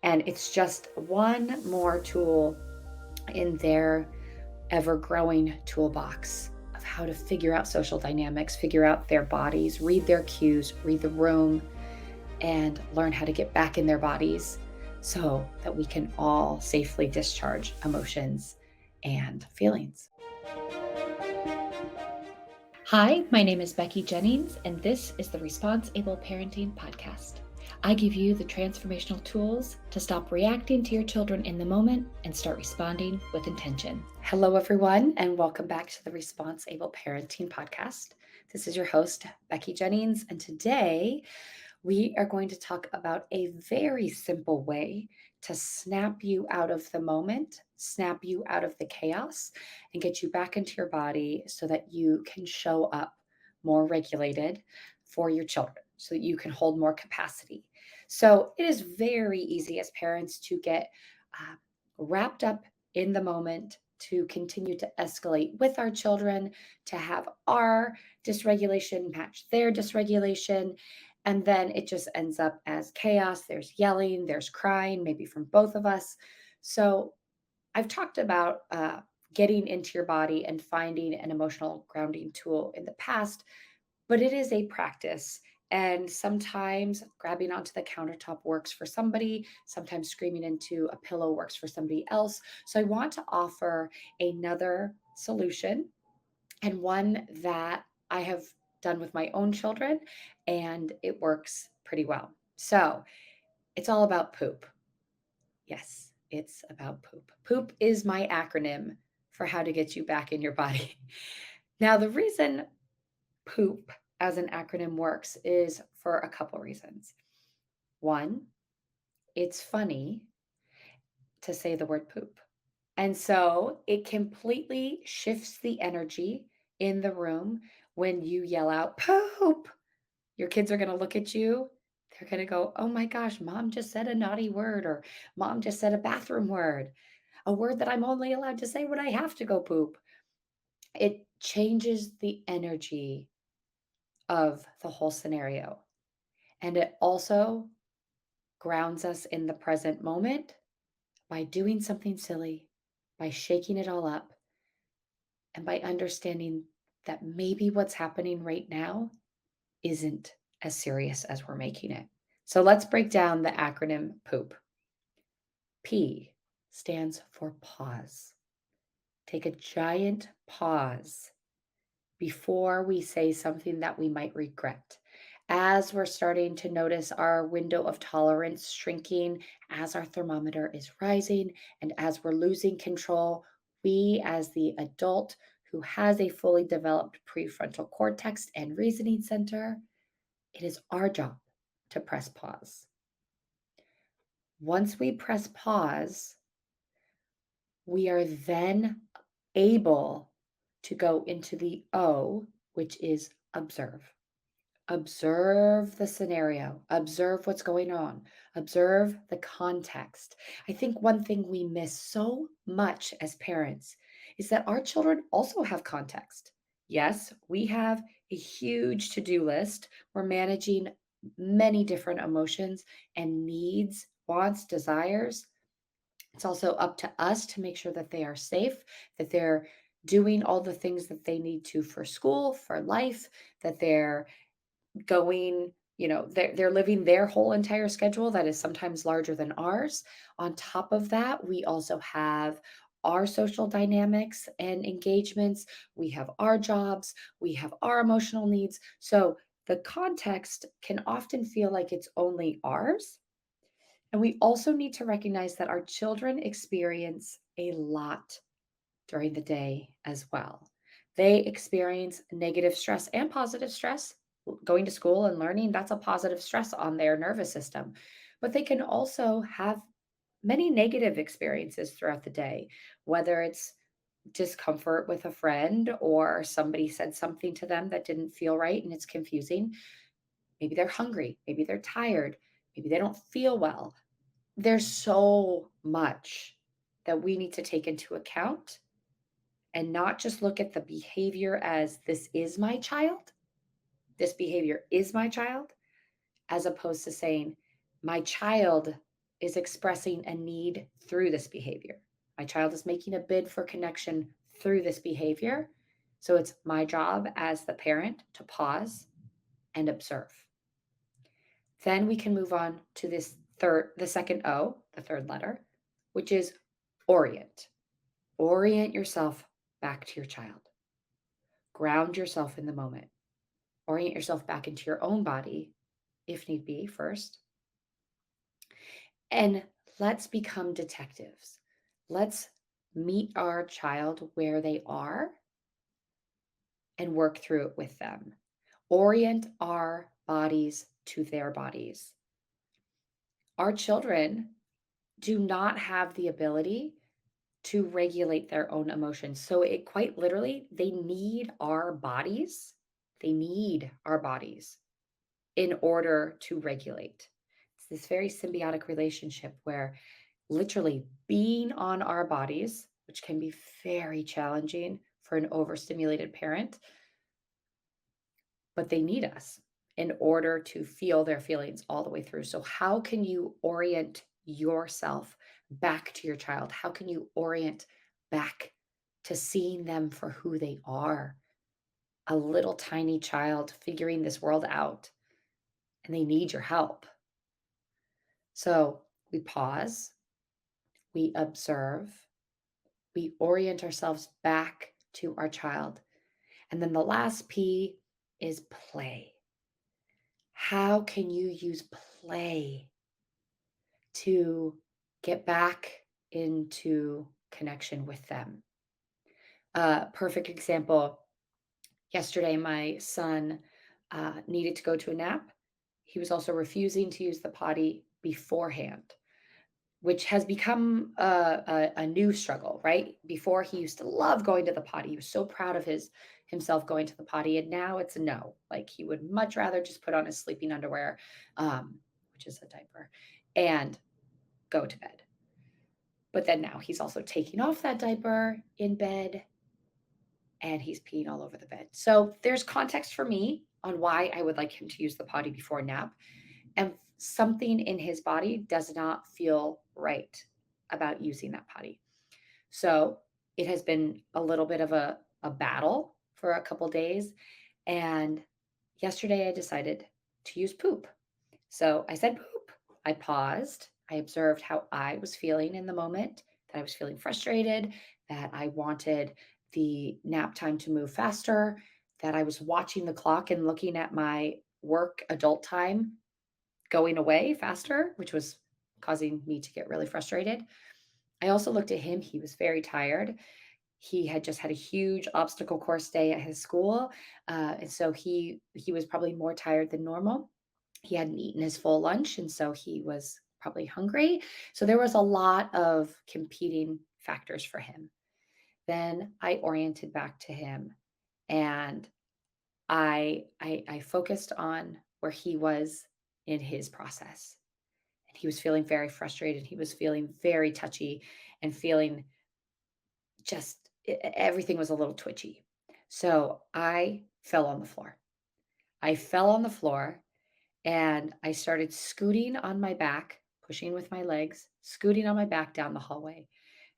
And it's just one more tool in their ever growing toolbox of how to figure out social dynamics, figure out their bodies, read their cues, read the room, and learn how to get back in their bodies so that we can all safely discharge emotions and feelings. Hi, my name is Becky Jennings, and this is the Responsible Parenting Podcast. I give you the transformational tools to stop reacting to your children in the moment and start responding with intention. Hello, everyone, and welcome back to the Responsible Parenting Podcast. This is your host, Becky Jennings, and today we are going to talk about a very simple way to snap you out of the moment, snap you out of the chaos, and get you back into your body so that you can show up more regulated for your children, so that you can hold more capacity. So it is very easy as parents to get wrapped up in the moment, to continue to escalate with our children, to have our dysregulation match their dysregulation. And then it just ends up as chaos. There's yelling, there's crying, maybe from both of us. So I've talked about getting into your body and finding an emotional grounding tool in the past, but it is a practice. And sometimes grabbing onto the countertop works for somebody, sometimes screaming into a pillow works for somebody else. So I want to offer another solution, and one that I have done with my own children, and it works pretty well. So it's all about poop. Yes, it's about poop. Poop is my acronym for how to get you back in your body. Now, the reason poop as an acronym works is for a couple reasons. One, it's funny to say the word poop. And so it completely shifts the energy in the room when you yell out poop. Your kids are going to look at you. They're going to go, oh my gosh, mom just said a naughty word, or mom just said a bathroom word, a word that I'm only allowed to say when I have to go poop. It changes the energy of the whole scenario. And it also grounds us in the present moment by doing something silly, by shaking it all up, and by understanding that maybe what's happening right now isn't as serious as we're making it. So let's break down the acronym POOP. P stands for pause. Take a giant pause before we say something that we might regret. As we're starting to notice our window of tolerance shrinking, as our thermometer is rising, and as we're losing control, we, as the adult who has a fully developed prefrontal cortex and reasoning center, it is our job to press pause. Once we press pause, we are then able to go into the O, which is observe. Observe the scenario, observe what's going on, observe the context. I think one thing we miss so much as parents is that our children also have context. Yes, we have a huge to do list. We're managing many different emotions and needs, wants, desires. It's also up to us to make sure that they are safe, that they're doing all the things that they need to for school, for life, that they're going, they're living their whole entire schedule that is sometimes larger than ours. On top of that, we also have our social dynamics and engagements. We have our jobs, we have our emotional needs. So the context can often feel like it's only ours. And we also need to recognize that our children experience a lot during the day as well. They experience negative stress and positive stress. Going to school and learning, that's a positive stress on their nervous system. But they can also have many negative experiences throughout the day, whether it's discomfort with a friend or somebody said something to them that didn't feel right and it's confusing. Maybe they're hungry, maybe they're tired, maybe they don't feel well. There's so much that we need to take into account and not just look at the behavior as this is my child, this behavior is my child, as opposed to saying, my child is expressing a need through this behavior. My child is making a bid for connection through this behavior. So it's my job as the parent to pause and observe. Then we can move on to the second O, the third letter, which is orient. Orient yourself back to your child. Ground yourself in the moment. Orient yourself back into your own body, if need be, first. And let's become detectives. Let's meet our child where they are and work through it with them. Orient our bodies to their bodies. Our children do not have the ability to regulate their own emotions. So it quite literally, they need our bodies. They need our bodies in order to regulate. It's this very symbiotic relationship where literally being on our bodies, which can be very challenging for an overstimulated parent, but they need us in order to feel their feelings all the way through. So, how can you orient yourself back to your child? How can you orient back to seeing them for who they are? A little tiny child figuring this world out, and they need your help. So, we pause, we observe, we orient ourselves back to our child. And then the last P is play. How can you use play to get back into connection with them? Perfect example. Yesterday, my son needed to go to a nap. He was also refusing to use the potty beforehand, which has become a new struggle, right? Before he used to love going to the potty. He was so proud of himself going to the potty, and now it's a no. Like he would much rather just put on his sleeping underwear, which is a diaper, and go to bed. But then now he's also taking off that diaper in bed and he's peeing all over the bed. So there's context for me on why I would like him to use the potty before nap. And something in his body does not feel right about using that potty. So it has been a little bit of a battle for a couple days. And yesterday I decided to use poop. So I said poop. I paused. I observed how I was feeling in the moment, that I was feeling frustrated, that I wanted the nap time to move faster, that I was watching the clock and looking at my work adult time going away faster, which was causing me to get really frustrated. I also looked at him. He was very tired. He had just had a huge obstacle course day at his school, and so he was probably more tired than normal. He hadn't eaten his full lunch, and so he was probably hungry. So there was a lot of competing factors for him. Then I oriented back to him, and I focused on where he was in his process. And he was feeling very frustrated. He was feeling very touchy and feeling just everything was a little twitchy. So I fell on the floor. I fell on the floor and I started scooting on my back, pushing with my legs, scooting on my back down the hallway.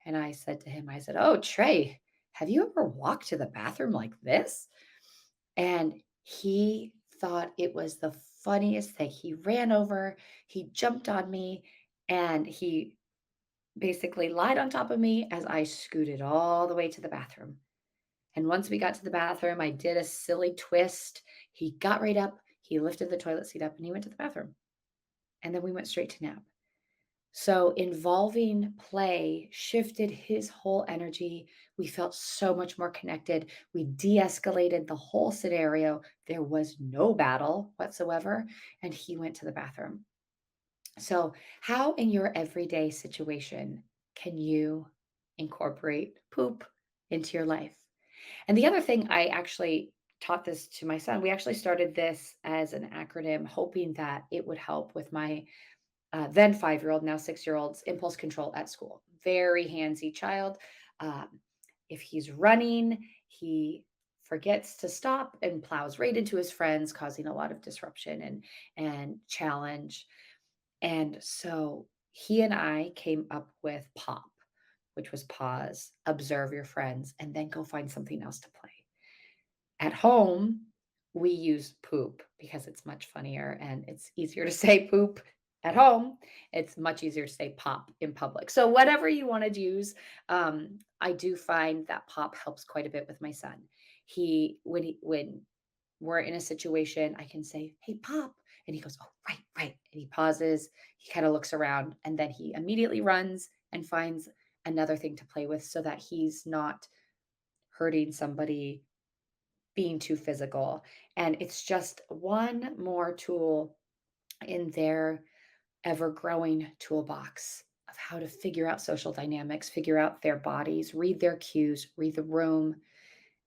And I said to him, I said, "Oh, Trey, have you ever walked to the bathroom like this?" And he thought it was the funniest thing. He ran over, he jumped on me, and he basically lied on top of me as I scooted all the way to the bathroom. And once we got to the bathroom, I did a silly twist. He got right up, he lifted the toilet seat up, and he went to the bathroom. And then we went straight to nap. So involving play shifted his whole energy. We felt so much more connected. We de escalated the whole scenario. There was no battle whatsoever. And he went to the bathroom. So, how in your everyday situation can you incorporate poop into your life? And the other thing, I actually taught this to my son. We actually started this as an acronym, hoping that it would help with my then 5-year-old, now 6-year old's impulse control at school. Very handsy child. Um, if he's running, he forgets to stop and plows right into his friends, causing a lot of disruption and challenge. And so he and I came up with POP, which was pause, observe your friends, and then go find something else to play. At home, we use poop because it's much funnier and it's easier to say poop at home. It's much easier to say pop in public. So whatever you want to use, I do find that pop helps quite a bit with my son. When we're in a situation, I can say, "Hey, pop," and he goes, "Oh, right, right," and he pauses. He kind of looks around, and then he immediately runs and finds another thing to play with, so that he's not hurting somebody, being too physical. And it's just one more tool in their ever growing toolbox of how to figure out social dynamics, figure out their bodies, read their cues, read the room,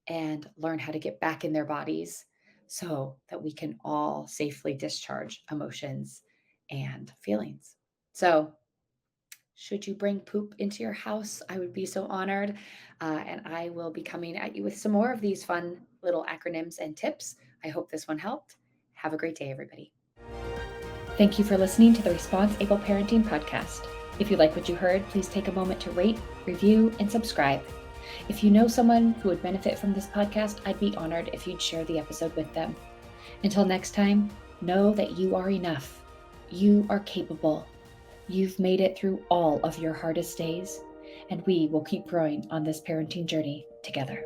and learn how to get back in their bodies so that we can all safely discharge emotions and feelings. So, should you bring poop into your house, I would be so honored. And I will be coming at you with some more of these fun little acronyms and tips. I hope this one helped. Have a great day, everybody. Thank you for listening to the Response Able Parenting Podcast. If you like what you heard, please take a moment to rate, review, and subscribe. If you know someone who would benefit from this podcast, I'd be honored if you'd share the episode with them. Until next time, know that you are enough. You are capable. You've made it through all of your hardest days, and we will keep growing on this parenting journey together.